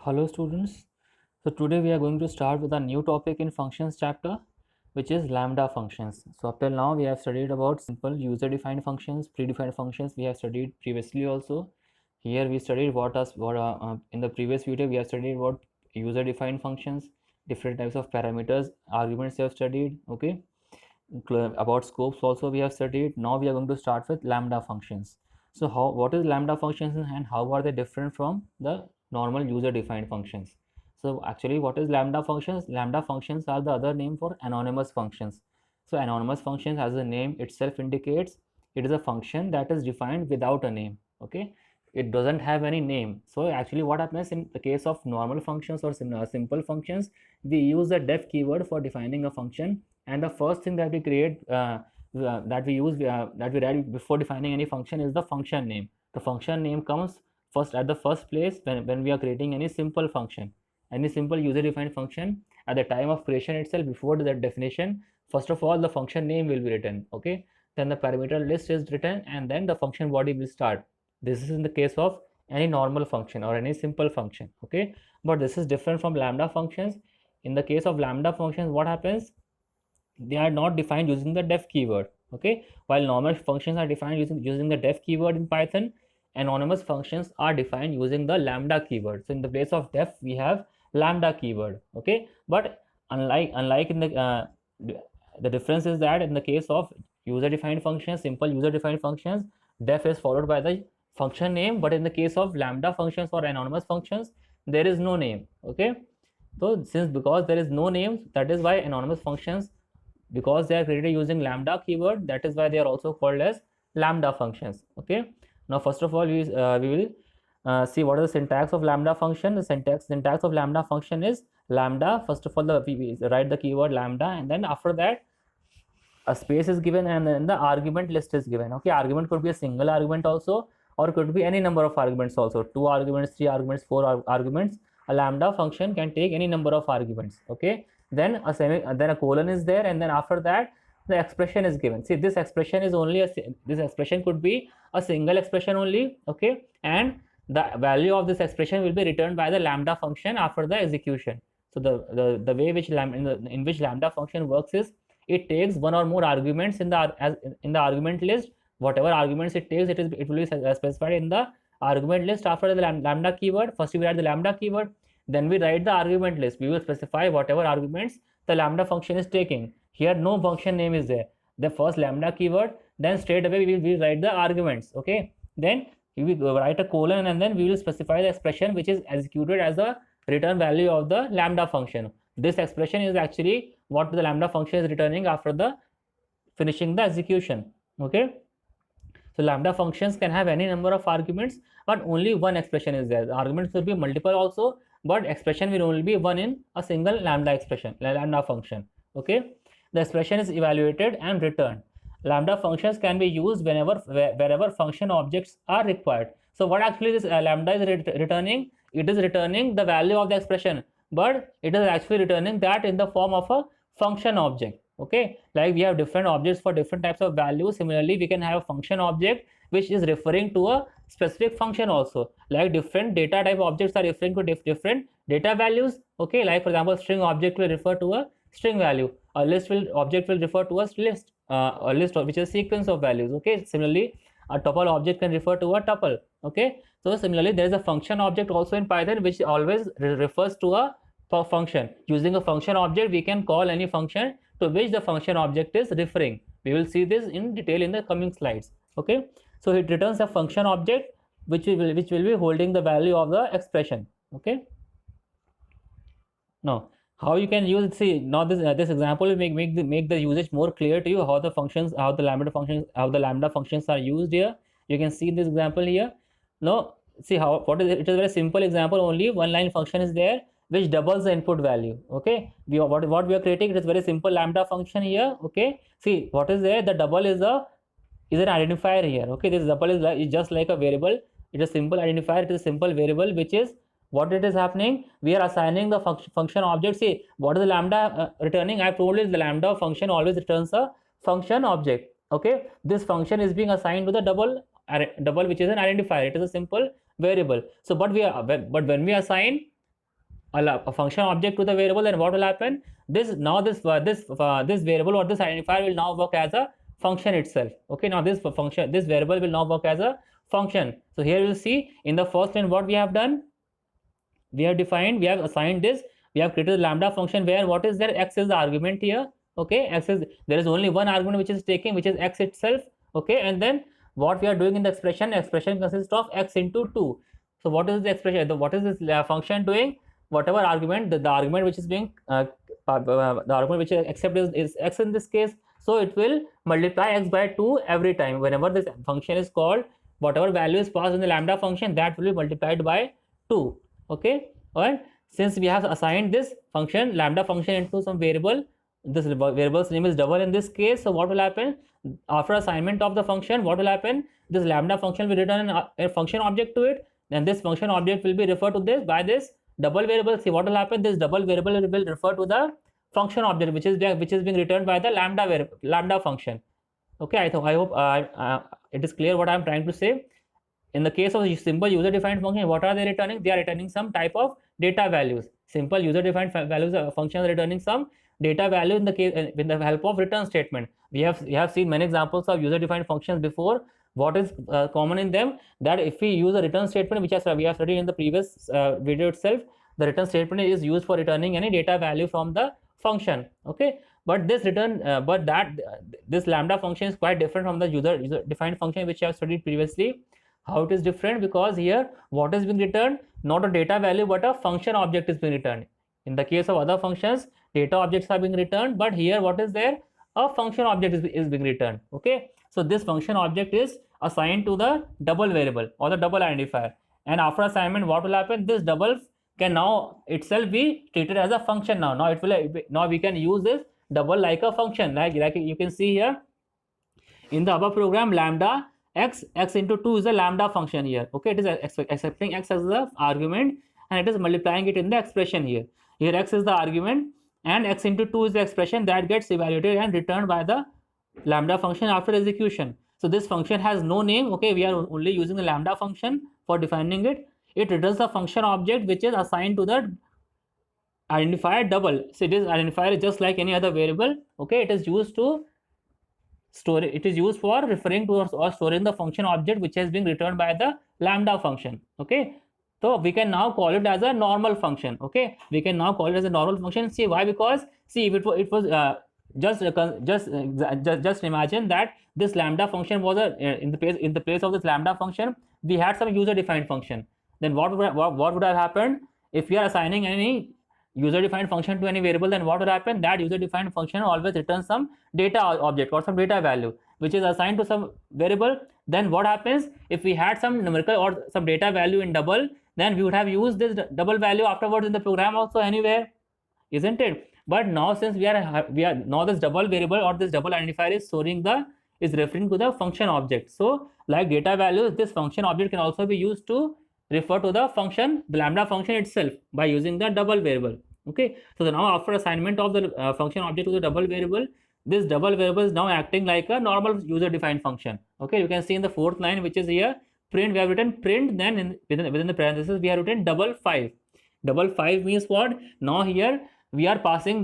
Hello students. So today we are going to start with a new topic in functions chapter, which is lambda functions. So up till now we have studied about simple user defined functions, predefined functions we have studied previously also. Here we studied in the previous video we have studied what user defined functions, different types of parameters, arguments we have studied, okay. About scopes also we have studied. Now we are going to start with lambda functions. So what is lambda functions and how are they different from the normal user defined functions? So actually what is lambda functions? Lambda functions are the other name for anonymous functions. So anonymous functions, as the name itself indicates, it is a function that is defined without a name, okay. It doesn't have any name. So actually what happens in the case of normal functions or simple functions, we use the def keyword for defining a function, and the first thing that we create that we use that we write before defining any function is the function name. The function name comes first at the first place when we are creating any simple function, any simple user defined function. At the time of creation itself, before that definition, first of all the function name will be written, okay. Then the parameter list is written, and then the function body will start. This is in the case of any normal function or any simple function, okay. But this is different from lambda functions. In the case of lambda functions, what happens? They are not defined using the def keyword, okay. While normal functions are defined using the def keyword in Python, anonymous functions are defined using the lambda keyword. So in the place of def we have lambda keyword, okay. But unlike in the difference is that in the case of user defined functions, simple user defined functions, def is followed by the function name. But in the case of lambda functions or anonymous functions, there is no name, okay. So because there is no name, that is why anonymous functions, because they are created using lambda keyword, that is why they are also called as lambda functions, okay. Now first of all we will see what is the syntax of lambda function. The syntax of lambda function is lambda. First of all we write the keyword lambda, and then after that a space is given, and then the argument list is given, okay. Argument could be a single argument also, or could be any number of arguments also, 2 arguments, 3 arguments, 4 arguments. A lambda function can take any number of arguments, okay. Then then a colon is there, and then after that the expression is given. See, this expression is only this expression could be a single expression only, okay. And the value of this expression will be returned by the lambda function after the execution. So the way which in which lambda function works is, it takes one or more arguments in the argument list. Whatever arguments it takes, it will be specified in the argument list after the lambda keyword. First we write the lambda keyword, then we write the argument list. We will specify whatever arguments the lambda function is taking. Here no function name is there. The first lambda keyword, then straight away we will write the arguments, okay. Then we will write a colon, and then we will specify the expression which is executed as the return value of the lambda function. This expression is actually what the lambda function is returning after the finishing the execution, okay. So lambda functions can have any number of arguments, but only one expression is there. The arguments could be multiple also, but expression will only be one in a single lambda function, okay. The expression is evaluated and returned. Lambda functions can be used wherever function objects are required. So what actually this lambda is returning? It is returning the value of the expression, but it is actually returning that in the form of a function object, okay. Like we have different objects for different types of values. Similarly, we can have a function object which is referring to a specific function also. Like different data type objects are referring to different data values, okay. Like for example, string object will refer to a string value. A object will refer to a list which is a sequence of values, okay. Similarly, a tuple object can refer to a tuple, okay. So similarly, there is a function object also in Python which always refers to a function. Using a function object, we can call any function to which the function object is referring. We will see this in detail in the coming slides, okay. So it returns a function object which will be holding the value of the expression, okay. Now how you can use it? See, now this example will make the usage more clear to you, how the lambda functions are used here. You can see this example here. Now see how what is it? It is a very simple example. Only one line function is there which doubles the input value, okay. What we are creating, it is very simple lambda function here, okay. See what is there, the double is an identifier here, okay. This double is just like a variable. It is a simple identifier, it is a simple variable which is what it is happening. We are assigning the function object. See what is the lambda returning? I have told you the lambda function always returns a function object, okay. This function is being assigned to the double which is an identifier. It is a simple variable. So but when we assign a function object to the variable, then what will happen? This variable or this identifier will now work as a function itself. Okay, now this variable will now work as a function. So here you will see in the first line what we have done. We have assigned this, we have created a lambda function where what is there? X is the argument here. Okay, there is only one argument which is taking, which is x itself. Okay, and then what we are doing in the expression consists of x into 2. So what is the expression? What is this function doing? Whatever argument, the argument which is being the argument which is accepted is x in this case. So it will multiply x by 2 every time. Whenever this function is called, whatever value is passed in the lambda function, that will be multiplied by 2. Okay, or since we have assigned this function lambda function into some variable, this variable's name is double in this case. So what will happen after assignment of the function? What will happen? This lambda function will return a function object to it, and this function object will be referred to this by this double variable. See what will happen? This double variable will refer to the function object which is being returned by the lambda function. Okay, I hope it is clear what I am trying to say. In the case of simple user-defined function, what are they returning? They are returning some type of data values. Simple user-defined values functions are returning some data value in the case with the help of return statement. We have seen many examples of user-defined functions before. What is common in them? That if we use a return statement, which we have studied in the previous video itself, the return statement is used for returning any data value from the function. Okay, but this this lambda function is quite different from the user-defined function which I have studied previously. How it is different? Because here what is being returned? Not a data value but a function object is being returned. In the case of other functions, data objects are being returned, but here what is there? A function object is being returned. Okay, so this function object is assigned to the double variable or the double identifier, and after assignment what will happen? This double can now itself be treated as a function. Now we can use this double like a function, like you can see here in the above program. Lambda x into 2 is a lambda function here. Okay, it is accepting x as the argument and it is multiplying it in the expression here. Here x is the argument and x into 2 is the expression that gets evaluated and returned by the lambda function after execution. So this function has no name. Okay, we are only using the lambda function for defining it. It returns the function object which is assigned to the identifier double. So this identifier is just like any other variable. Okay, it is used to store, it is used for referring to or storing the function object which has been returned by the lambda function. Okay, so we can now call it as a normal function. Okay, we can now call it as a normal function. See why? Because see, if it was just imagine that this lambda function was in the place of this lambda function we had some user defined function. Then what would have happened? If we are assigning any user defined function to any variable, then what will happen? That user defined function always returns some data object or some data value which is assigned to some variable. Then what happens? If we had some numerical or some data value in double, then we would have used this double value afterwards in the program also anywhere, isn't it? But now since we are now this double variable or this double identifier is referring to the function object. So like data values, this function object can also be used to refer to the function, the lambda function itself, by using the double variable. Okay, so now after assignment of the function object to the double variable, this double variable is now acting like a normal user defined function. Okay, you can see in the fourth line which is here, print, we have written print, then within the parenthesis we have written double 5. Double 5 means what? Now here we are passing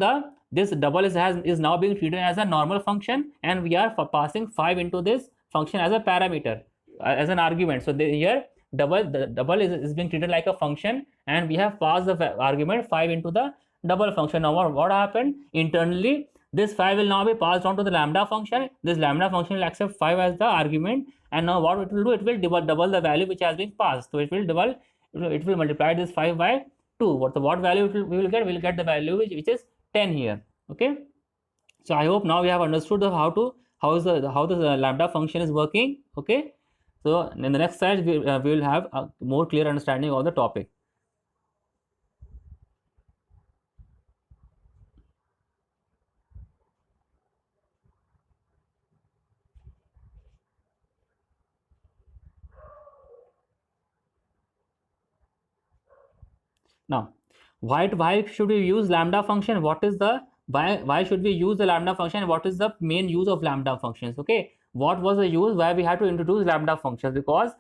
this double is now being treated as a normal function, and we are passing 5 into this function as a parameter, as an argument. So here the double is being treated like a function, and we have passed the argument 5 into the double function. Now what happened? Internally this 5 will now be passed on to the lambda function. This lambda function will accept 5 as the argument, and now what it will do? It will double the value which has been passed. So it will multiply this 5 by 2. What value we will get? We will get the value which is 10 here. Okay, so I hope now we have understood how the lambda function is working. Okay, so in the next slide we will have a more clear understanding of the topic. Now why should we use lambda function? What is the why should we use the lambda function? What is the main use of lambda functions? Okay, what was the use why we had to introduce lambda functions? Because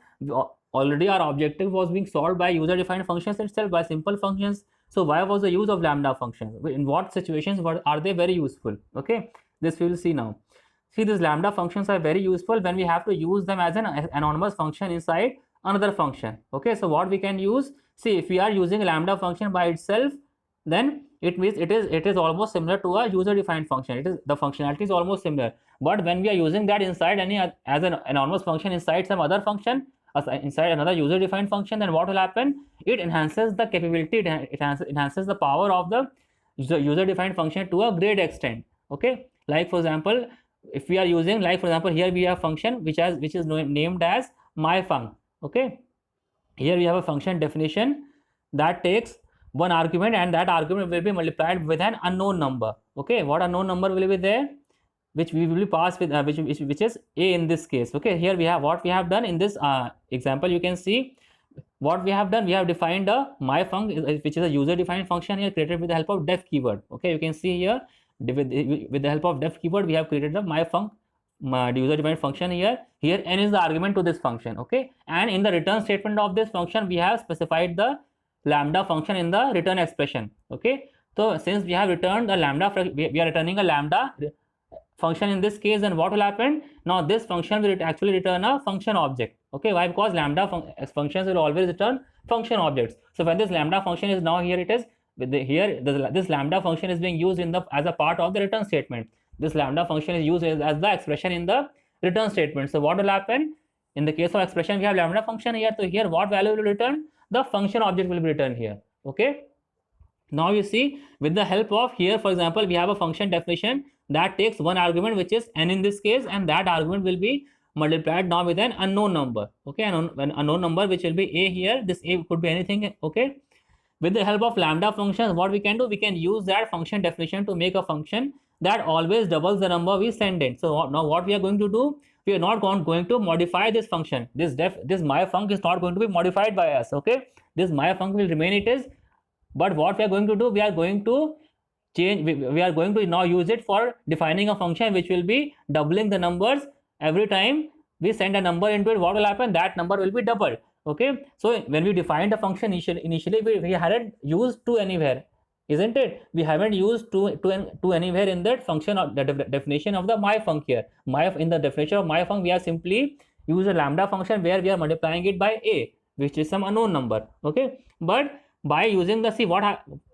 already our objective was being solved by user defined functions itself, by simple functions. So why was the use of lambda functions? In what situations are they very useful? Okay, this we will see now. See, these lambda functions are very useful when we have to use them as an anonymous function inside another function. Okay, so what we can use, see, if we are using a lambda function by itself, then it means it is almost similar to a user defined function. It is, the functionality is almost similar. But when we are using that inside any as an anonymous function inside some other function, inside another user defined function, then what will happen? It enhances the capability, it enhances the power of the user defined function to a great extent. Okay, like for example, if we are using, like for example, here we have function which is named as myfunc. Okay, here we have a function definition that takes one argument, and that argument will be multiplied with an unknown number. Okay, what unknown number will be there, which we will be passed with which is a in this case. Okay, here we have what we have done in this example. You can see what we have done. We have defined a myfunc, which is a user defined function here, created with the help of def keyword. Okay, you can see here with the help of def keyword we have created the myfunc user defined function here. Here n is the argument to this function. Okay, and in the return statement of this function we have specified the lambda function in the return expression. Okay, so since we have returned the lambda, we are returning a lambda function in this case, then what will happen? Now this function will actually return a function object. Okay, why? Because lambda functions will always return function objects. So when this lambda function is now here, it is with this lambda function is being used in the as a part of the return statement. This lambda function is used as the expression in the return statement. So what will happen? In the case of expression, we have lambda function here. So here what value will return? The function object will be returned here. Okay, now you see, with the help of here, for example, we have a function definition that takes one argument, which is n in this case, and that argument will be multiplied now with an unknown number. Okay, an unknown number which will be a here. This a could be anything. Okay, with the help of lambda functions, what we can do, we can use that function definition to make a function that always doubles the number we send in. So now what we are going to do, we are not going to modify this function. This myfunc is not going to be modified by us. Okay, this myfunc will remain it is, but what we are going to do, we are going to change, we are going to now use it for defining a function which will be doubling the numbers every time we send a number into it. What will happen? That number will be doubled. Okay, so when we defined the function initially we hadn't used to anywhere, isn't it? We haven't used to anywhere in that function of the definition of the myfunc here. In the definition of myfunc, we are simply use a lambda function where we are multiplying it by a, which is some unknown number. Okay, but by using the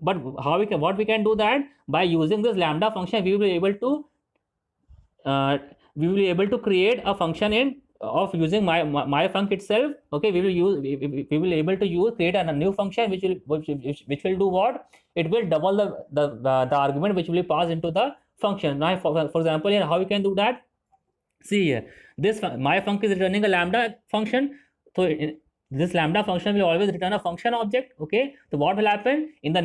what we can do that by using this lambda function, we will be able to create a function of using myfunc itself. Okay, we will be able to create a new function which will do what? It will double the argument which will be passed into the function. Now for example, here how we can do that? See here, this myfunc is returning a lambda function, so this lambda function will always return a function object. Okay, so what will happen in the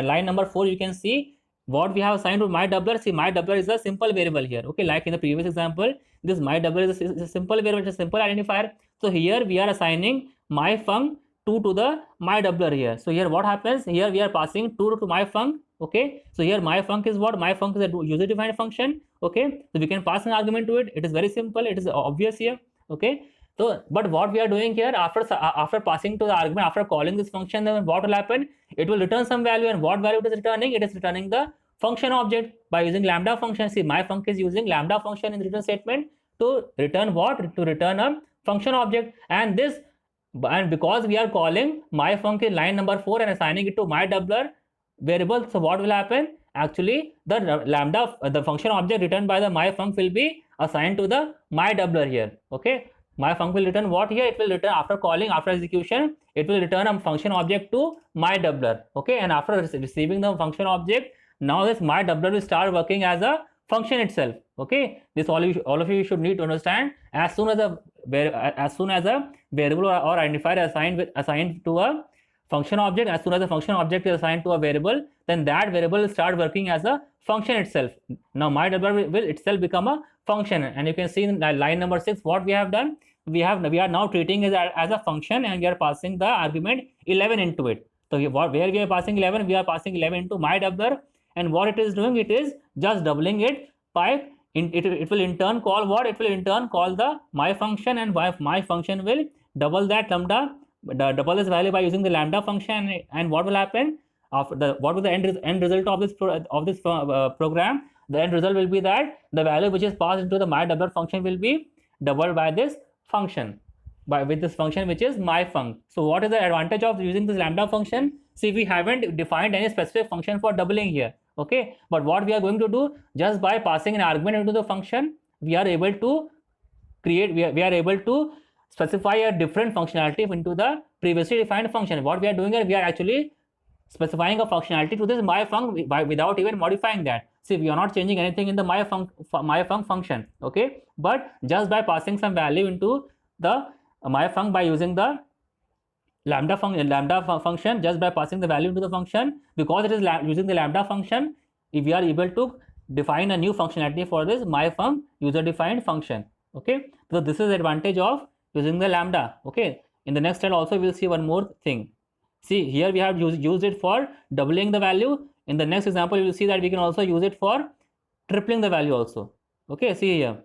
line number 4? You can see what we have assigned to my doubler. See, my doubler is a simple variable here. Okay, like in the previous example, this my doubler is a simple variable, it's a simple identifier. So here we are assigning myfunc 2 to the my doubler here. So here what happens? Here we are passing 2 to myfunc. Okay, so here myfunc is what? Myfunc is a user defined function. Okay, so we can pass an argument to it. It is very simple, it is obvious here. Okay, so but what we are doing here, after passing to the argument, after calling this function, then what will happen? It will return some value, and what value it is returning? It is returning the function object by using lambda function. See, myfunc is using lambda function in the return statement to return what? To return a function object. And because we are calling myfunc in line number 4 and assigning it to my doubler variable, so what will happen? Actually, the function object returned by the myfunc will be assigned to the my doubler here. Okay, myfunc will return what here? It will return after execution, it will return a function object to my doubler. Okay, and after receiving the function object, now this my doubler will start working as a function itself. Okay, this all of you should need to understand. As soon as a variable or identifier is assigned to a function object, as soon as the function object is assigned to a variable, then that variable will start working as a function itself. Now my doubler will itself become a function, and you can see in line number 6 what we have done. We are now treating it as a function, and we are passing the argument 11 into it. So where we are passing 11, we are passing 11 into my doubler, and what it is doing, it is just doubling it by it will in turn call what? It will in turn call the my function, and my function will double that lambda, double this value by using the lambda function, and what will happen? After the what was the end result of this program? The end result will be that the value which is passed into the myDoubler function will be doubled by this function, with this function which is myfunc. So what is the advantage of using this lambda function? See, we haven't defined any specific function for doubling here, okay? But what we are going to do, just by passing an argument into the function, we are able to create, we are able to specify a different functionality into the previously defined function. What we are doing here, we are actually specifying a functionality to this myfunc without even modifying that. See, we are not changing anything in the myfunc function, okay? But just by passing some value into the myfunc by using the lambda function, just by passing the value into the function, because it is using the lambda function, if we are able to define a new functionality for this myfunc user defined function, okay? So this is the advantage of using the lambda, okay? In the next slide also we will see one more thing. See, here we have used it for doubling the value. In the next example, you will see that we can also use it for tripling the value also. Okay, see here.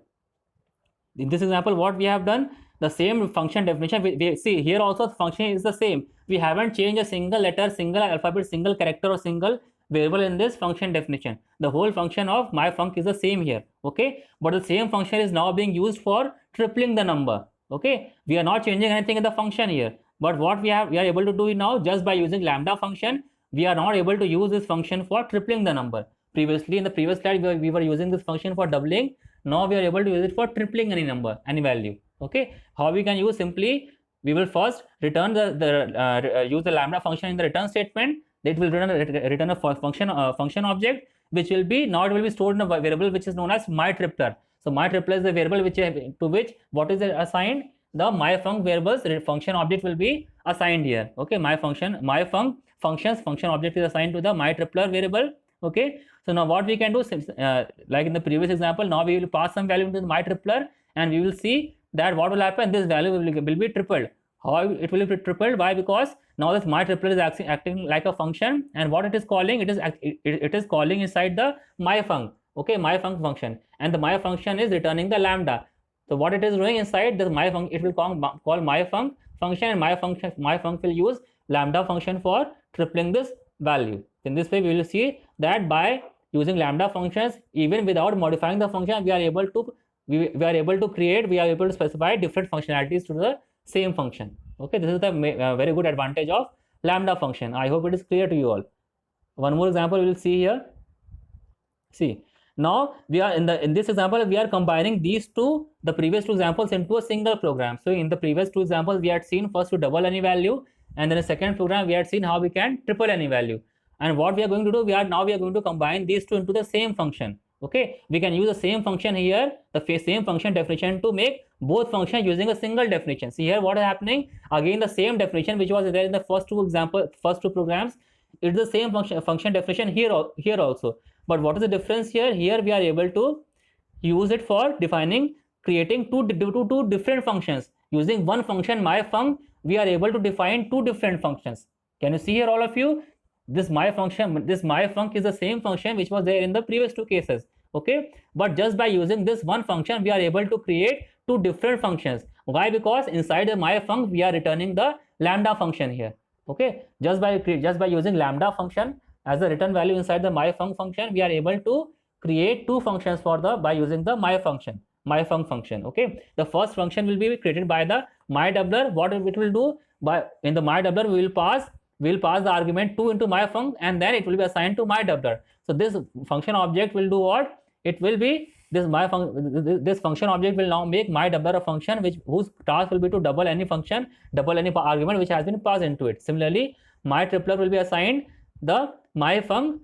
In this example, what we have done, the same function definition, we see here also the function is the same. We haven't changed a single letter, single alphabet, single character or single variable in this function definition. The whole function of myfunc is the same here, okay? But the same function is now being used for tripling the number, okay? We are not changing anything in the function here. But what we are able to do now, just by using lambda function, we are not able to use this function for tripling the number. Previously, in the previous slide, we were using this function for doubling. Now we are able to use it for tripling any number, any value. Okay, how we can use? Simply, we will first return use the lambda function in the return statement. That will return a function object, which will be now it will be stored in a variable which is known as myTripler. So myTripler is the variable to which what is assigned? The myfunc variables function object will be assigned here. Okay, myfunc functions function object is assigned to the myTripler variable. Okay, so now what we can do, like in the previous example, now we will pass some value into the myTripler, and we will see that what will happen. This value will be tripled. How it will be tripled? Why? Because now this myTripler is acting like a function, and what it is calling, it is calling inside the myfunc. Okay, myfunc function, and the my function is returning the lambda. So what it is doing inside this myfunc, it will call myfunc function, and myfunc will use lambda function for tripling this value. In this way, we will see that by using lambda functions, even without modifying the function, we are able to specify different functionalities to the same function. Okay, this is the very good advantage of lambda function. I hope it is clear to you all. One more example we will see here. See, now we are in this example, we are combining the previous two examples into a single program. So in the previous two examples, we had seen first to double any value, and then in the second program we had seen how we can triple any value. And what we are going to do, we are going to combine these two into the same function. Okay, we can use the same function here, the same function definition, to make both functions using a single definition. See here what is happening. Again, the same definition which was there in the first two programs, it's the same function definition here also. But what is the difference here? Here we are able to use it for creating two different functions. Using one function myfunc, we are able to define two different functions. Can you see here, all of you? This myfunc is the same function which was there in the previous two cases. Okay, but just by using this one function, we are able to create two different functions. Why? Because inside the myfunc, we are returning the lambda function here. Okay, just by using lambda function as a return value inside the myfunc function, we are able to create two functions by using the myfunc function. Okay, the first function will be created by the myDoubler. What it will do, in the myDoubler we will pass the argument 2 into myfunc, and then it will be assigned to myDoubler. So this function object will do what? It will be this function object will now make myDoubler a function whose task will be to double any argument which has been passed into it. Similarly, myTripler will be assigned the myfunc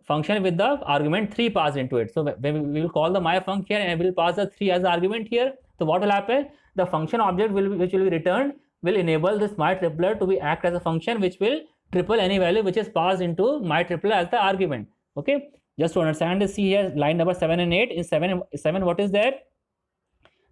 function with the argument 3 passed into it. So we will call the myfunc here, and we will pass the 3 as the argument here. So what will happen? The function object which will be returned will enable this myTripler to act as a function which will triple any value which is passed into myTripler as the argument. Okay, just to understand this, see here line number 7 and 8. In 7 what is there?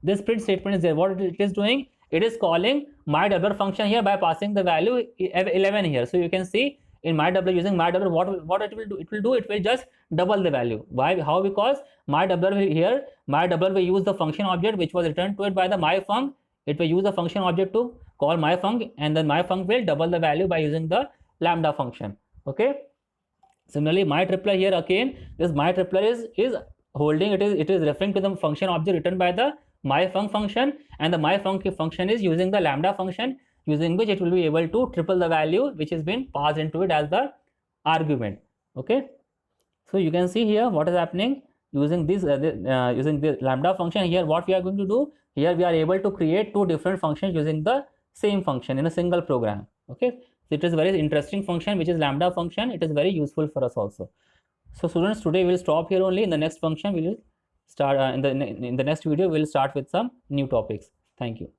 This print statement is there. What it is doing? It is calling myDoubler function here by passing the value 11 here. So you can see in myDoubler, using myDoubler, what it will just double the value. Why? How? Because myDoubler will use the function object which was returned to it by the myfunc. It will use the function object to call myfunc, and then myfunc will double the value by using the lambda function. Okay, Similarly, my tripler here again, this my tripler is holding, it is referring to the function object written by the myfunc function, and the myfunc function is using the lambda function, using which it will be able to triple the value which has been passed into it as the argument. Okay, so you can see here what is happening using this using the lambda function. Here what we are going to do, here we are able to create two different functions using the same function in a single program. Okay, so it is a very interesting function which is lambda function. It is very useful for us also. So students, today we will stop here only. In the next function we will start in the next video we will start with some new topics. Thank you.